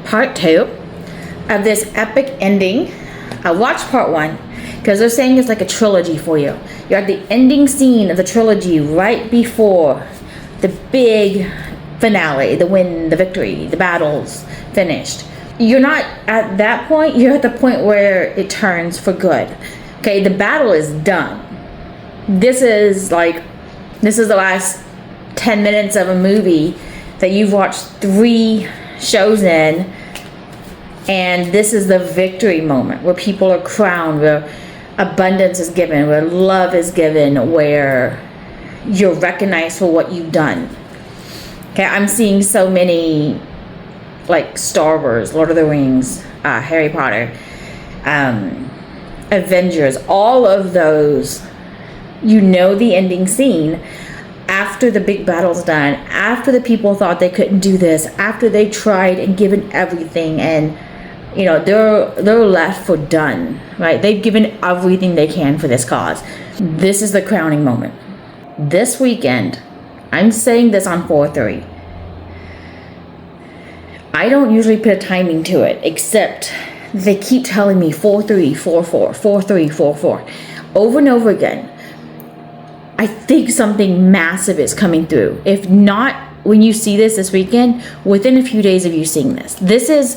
part 2 of this epic ending. I watched part 1 because they're saying it's like a trilogy for you. You're at the ending scene of the trilogy right before the big finale, the win, the victory, the battle's finished. You're not at that point, you're at the point where it turns for good. Okay, the battle is done. This is the last 10 minutes of a movie that you've watched 3 shows in, and this is the victory moment where people are crowned, where abundance is given, where love is given, where you're recognized for what you've done. Okay, I'm seeing so many, like Star Wars, Lord of the Rings, Harry Potter, Avengers, all of those, you know, the ending scene after the big battle's done, after the people thought they couldn't do this, after they tried and given everything, and you know, they're left for done, right? They've given everything they can for this cause. This is the crowning moment. This weekend, I'm saying this on 4/3. I don't usually put a timing to it, except they keep telling me 4/3, 4/4, 4/3, 4/4, over and over again. I think something massive is coming through. If not, when you see this weekend, within a few days of you seeing this, this is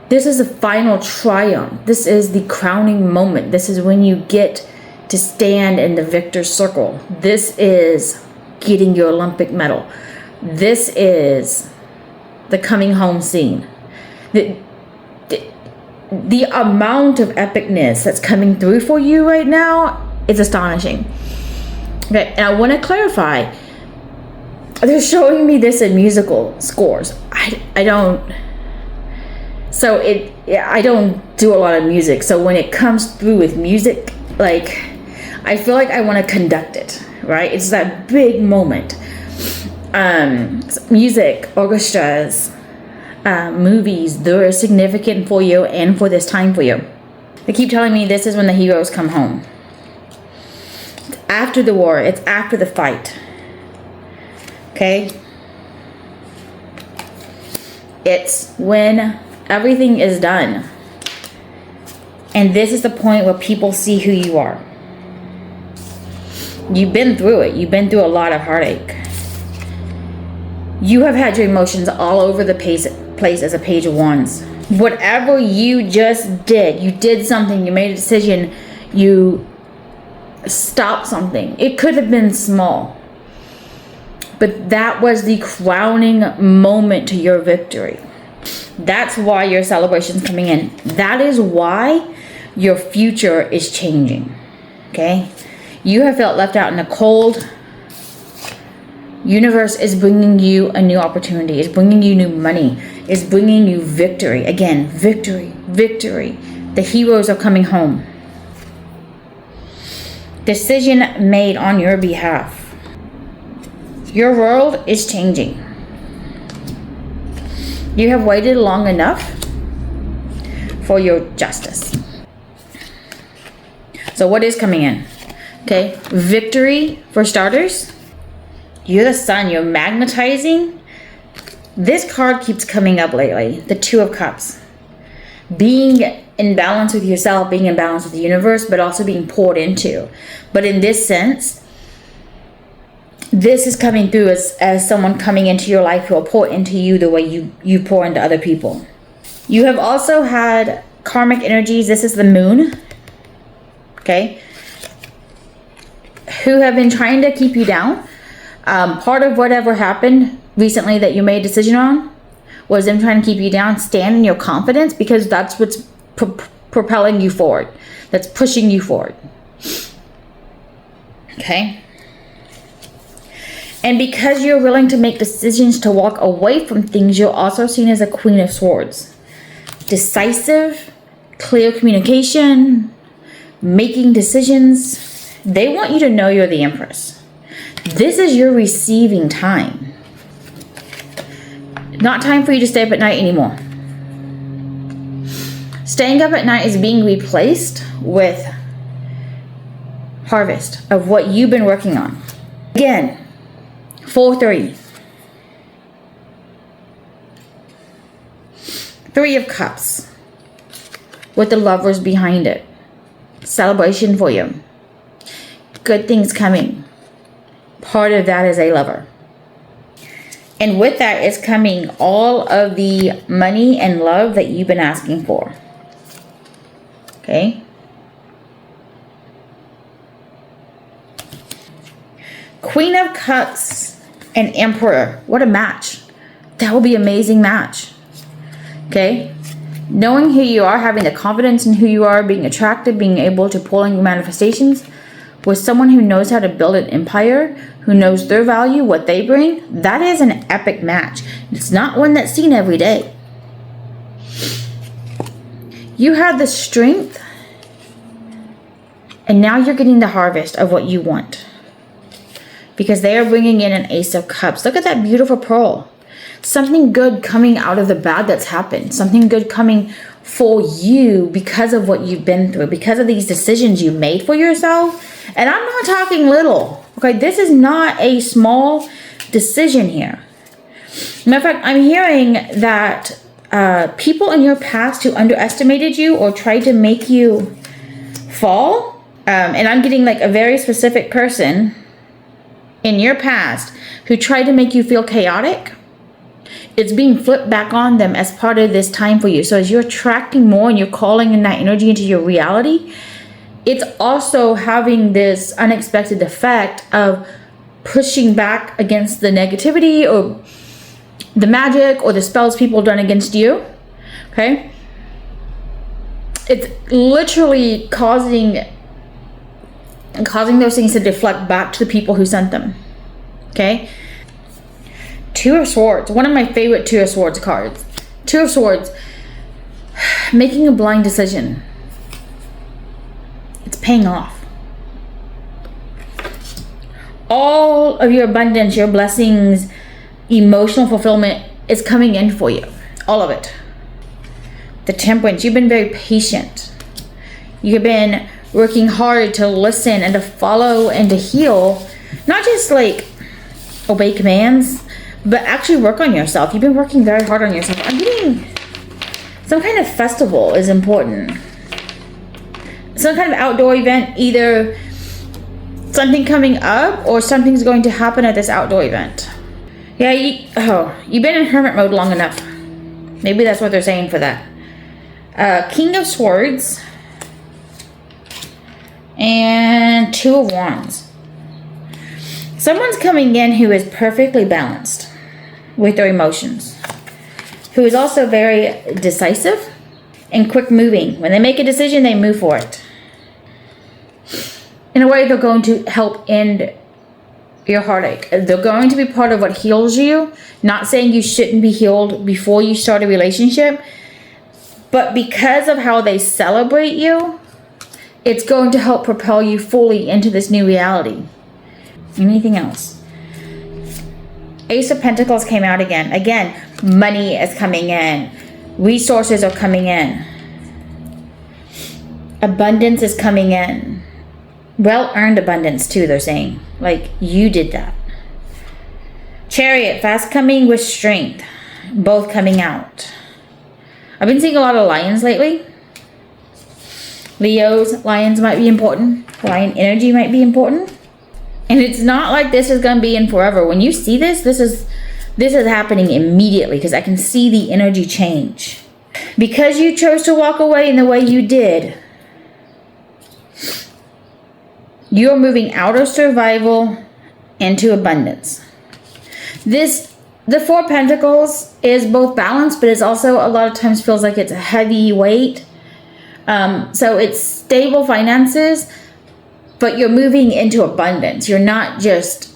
the final triumph. This is the crowning moment. This is when you get to stand in the victor's circle. This is getting your Olympic medal. This is the coming home scene. The amount of epicness that's coming through for you right now is astonishing. Okay, and I want to clarify, they're showing me this in musical scores. I don't do a lot of music, so when it comes through with music, like, I feel like I want to conduct it, right? It's that big moment. Music, orchestras, movies, they're significant for you and for this time for you. They keep telling me this is when the heroes come home. It's after the war, it's after the fight. Okay? It's when everything is done. And this is the point where people see who you are. You've been through it. You've been through a lot of heartache. You have had your emotions all over the place as a page of wands. Whatever you just did, you did something, you made a decision, you stopped something. It could have been small, but that was the crowning moment to your victory. That's why your celebration's coming in. That is why your future is changing. Okay? You have felt left out in the cold. Universe is bringing you a new opportunity, is bringing you new money, is bringing you victory. Again, victory, victory. The heroes are coming home. Decision made on your behalf. Your world is changing. You have waited long enough for your justice. So what is coming in? Okay, victory for starters. You're the sun, you're magnetizing. This card keeps coming up lately, the 2 of Cups. Being in balance with yourself, being in balance with the universe, but also being poured into. But in this sense, this is coming through as someone coming into your life who will pour into you the way you pour into other people. You have also had karmic energies. This is the moon. Okay? Who have been trying to keep you down. Part of whatever happened recently that you made a decision on was them trying to keep you down. Stand in your confidence, because that's what's propelling you forward. That's pushing you forward. Okay? And because you're willing to make decisions to walk away from things, you're also seen as a Queen of Swords. Decisive, clear communication, making decisions. They want you to know you're the Empress. This is your receiving time. Not time for you to stay up at night anymore. Staying up at night is being replaced with harvest of what you've been working on. Again, 4/3. Three of Cups with the Lovers behind it. Celebration for you. Good things coming. Part of that is a lover. And with that is coming all of the money and love that you've been asking for. Okay? Queen of Cups and Emperor. What a match. That will be an amazing match. Okay? Knowing who you are, having the confidence in who you are, being attractive, being able to pull in your manifestations with someone who knows how to build an empire, who knows their value, what they bring, that is an epic match. It's not one that's seen every day. You have the strength, and now you're getting the harvest of what you want. Because they are bringing in an Ace of Cups. Look at that beautiful pearl. Something good coming out of the bad that's happened. Something good coming for you because of what you've been through. Because of these decisions you made for yourself. And I'm not talking little. Okay, this is not a small decision here. Matter of fact, I'm hearing that people in your past who underestimated you or tried to make you fall. And I'm getting like a very specific person in your past who tried to make you feel chaotic. It's being flipped back on them as part of this time for you. So as you're attracting more and you're calling in that energy into your reality, it's also having this unexpected effect of pushing back against the negativity or the magic or the spells people have done against you. Okay? It's literally causing those things to deflect back to the people who sent them. Okay? Two of Swords. One of my favorite Two of Swords cards. Two of Swords. Making a blind decision. It's paying off. All of your abundance, your blessings, emotional fulfillment is coming in for you. All of it. The Temperance. You've been very patient. You've been working hard to listen and to follow and to heal. Not just like obey commands, but actually work on yourself. You've been working very hard on yourself. I'm getting some kind of festival is important. Some kind of outdoor event, either something coming up or something's going to happen at this outdoor event. Yeah, you've been in hermit mode long enough. Maybe that's what they're saying for that. King of Swords and Two of Wands. Someone's coming in who is perfectly balanced with their emotions, who is also very decisive and quick moving. When they make a decision, they move for it. In a way, they're going to help end your heartache. They're going to be part of what heals you. Not saying you shouldn't be healed before you start a relationship, but because of how they celebrate you, it's going to help propel you fully into this new reality. Anything else? Ace of Pentacles came out again. Again, money is coming in. Resources are coming in. Abundance is coming in. Well-earned abundance too, they're saying. Like, you did that. Chariot, fast coming with strength. Both coming out. I've been seeing a lot of lions lately. Leos, lions might be important. Lion energy might be important. And it's not like this is going to be in forever. When you see this, this is happening immediately because I can see the energy change. Because you chose to walk away in the way you did, you're moving out of survival into abundance. The Four of Pentacles is both balanced, but it's also a lot of times feels like it's a heavy weight. So it's stable finances, but you're moving into abundance. You're not just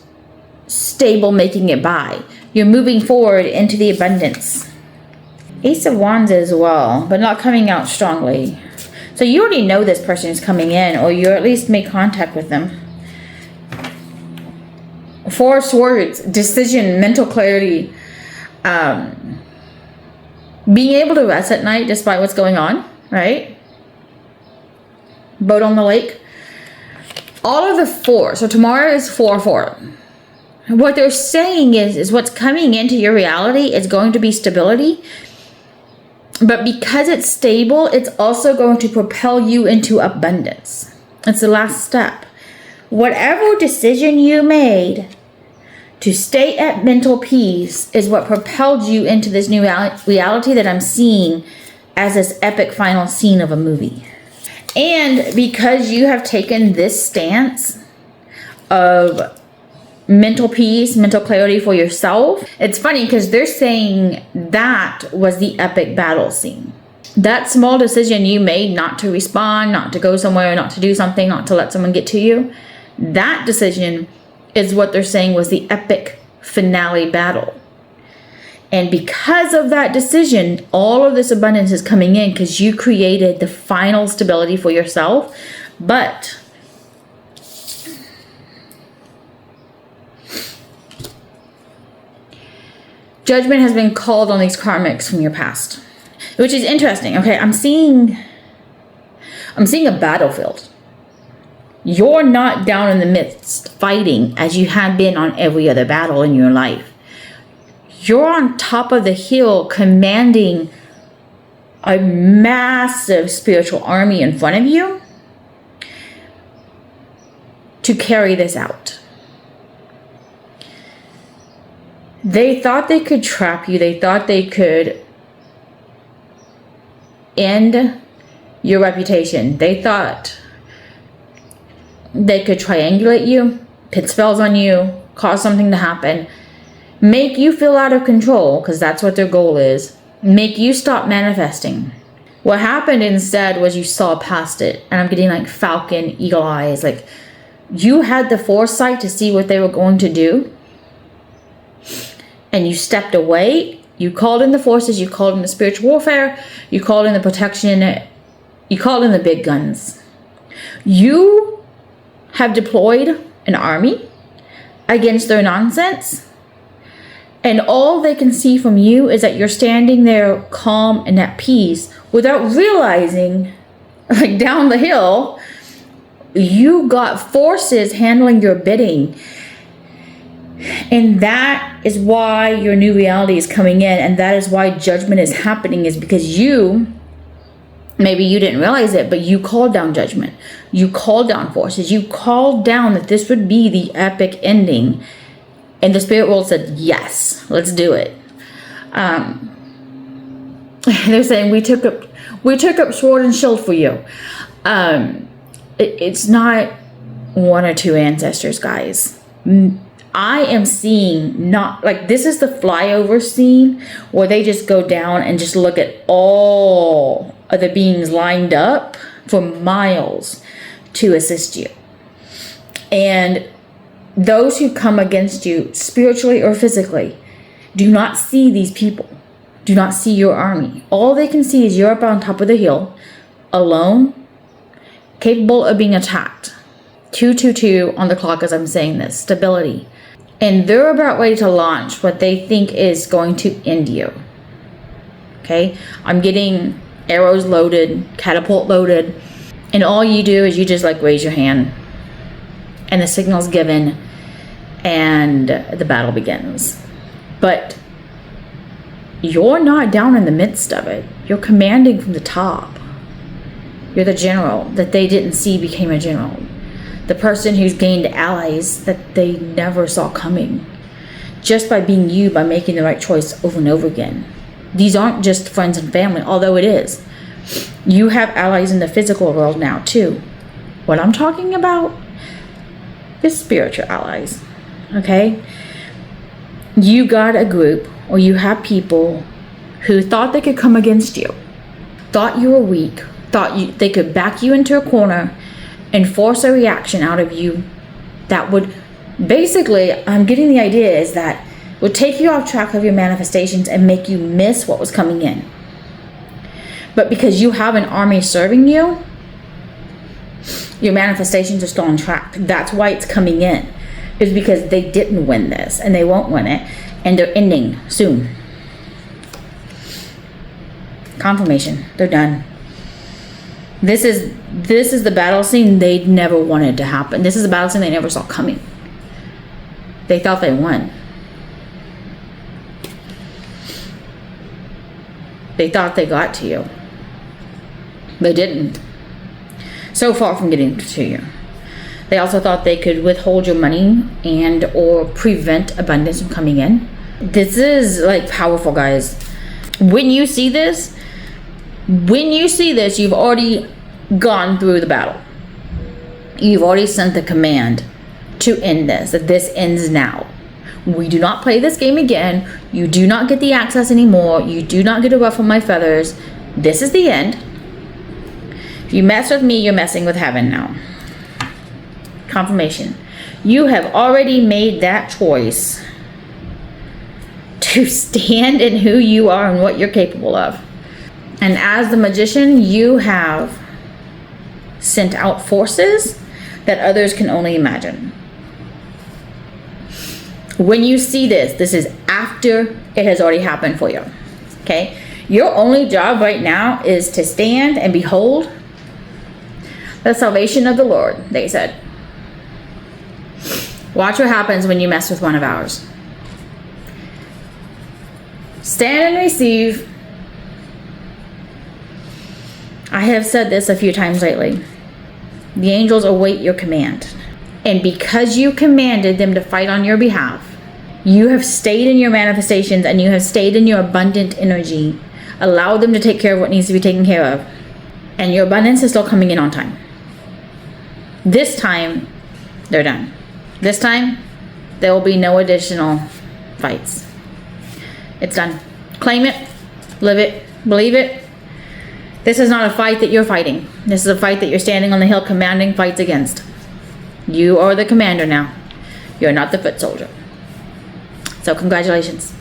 stable making it by. You're moving forward into the abundance. Ace of Wands as well, but not coming out strongly. So you already know this person is coming in, or you at least make contact with them. Four of Swords, decision, mental clarity. Being able to rest at night despite what's going on, right? Boat on the lake. All of the four. So tomorrow is 4-4. What they're saying is what's coming into your reality is going to be stability. But because it's stable, it's also going to propel you into abundance. It's the last step. Whatever decision you made to stay at mental peace is what propelled you into this new reality that I'm seeing as this epic final scene of a movie. And because you have taken this stance of mental peace, mental clarity for yourself, it's funny because they're saying that was the epic battle scene. That small decision you made not to respond, not to go somewhere, not to do something, not to let someone get to you, that decision is what they're saying was the epic finale battle. And because of that decision, all of this abundance is coming in because you created the final stability for yourself. But judgment has been called on these karmics from your past, which is interesting. Okay, I'm seeing a battlefield. You're not down in the midst fighting as you have been on every other battle in your life. You're on top of the hill commanding a massive spiritual army in front of you to carry this out. They thought they could trap you. They thought they could end your reputation. They thought they could triangulate you, put spells on you, cause something to happen, make you feel out of control, because that's what their goal is, make you stop manifesting. What happened instead was you saw past it, and I'm getting like falcon eagle eyes, like you had the foresight to see what they were going to do, and you stepped away. You called in the forces, you called in the spiritual warfare, you called in the protection, you called in the big guns. You have deployed an army against their nonsense, and all they can see from you is that you're standing there calm and at peace without realizing, like down the hill, you got forces handling your bidding. And that is why your new reality is coming in, and that is why judgment is happening, is because you, maybe you didn't realize it, but you called down judgment. You called down forces. You called down that this would be the epic ending. And the spirit world said, yes, let's do it. They're saying, we took up sword and shield for you. It's not one or two ancestors, guys. I am seeing not like this is the flyover scene where they just go down and just look at all of the beings lined up for miles to assist you. And those who come against you spiritually or physically do not see these people, do not see your army. All they can see is you're up on top of the hill, alone, capable of being attacked. 222 on the clock as I'm saying this, stability. And they're about ready to launch what they think is going to end you. Okay, I'm getting arrows loaded, catapult loaded, and all you do is you just like raise your hand and the signal's given and the battle begins. But you're not down in the midst of it. You're commanding from the top. You're the general that they didn't see became a general. The person who's gained allies that they never saw coming. Just by being you, by making the right choice over and over again. These aren't just friends and family, although it is. You have allies in the physical world now too. What I'm talking about is spiritual allies, okay? You got a group, or you have people who thought they could come against you, thought you were weak, thought they could back you into a corner and force a reaction out of you that would basically, I'm getting the idea is that would take you off track of your manifestations and make you miss what was coming in. But because you have an army serving you, your manifestations are still on track. That's why it's coming in. It's because they didn't win this and they won't win it, and they're ending soon. Confirmation, they're done. This is the battle scene they never wanted to happen. This is a battle scene they never saw coming. They thought they won. They thought they got to you. They didn't. So far from getting to you. They also thought they could withhold your money and or prevent abundance from coming in. This is like powerful, guys. When you see this, you've already gone through the battle. You've already sent the command to end this, that this ends now. We do not play this game again. You do not get the access anymore. You do not get to ruffle my feathers. This is the end. If you mess with me, you're messing with heaven now. Confirmation. You have already made that choice to stand in who you are and what you're capable of. And as the magician, you have sent out forces that others can only imagine. When you see this, this is after it has already happened for you. Okay? Your only job right now is to stand and behold the salvation of the Lord, they said. Watch what happens when you mess with one of ours. Stand and receive. I have said this a few times lately. The angels await your command. And because you commanded them to fight on your behalf, you have stayed in your manifestations and you have stayed in your abundant energy. Allow them to take care of what needs to be taken care of. And your abundance is still coming in on time. This time, they're done. This time, there will be no additional fights. It's done. Claim it, live it, believe it. This is not a fight that you're fighting. This is a fight that you're standing on the hill commanding fights against. You are the commander now. You're not the foot soldier. So congratulations.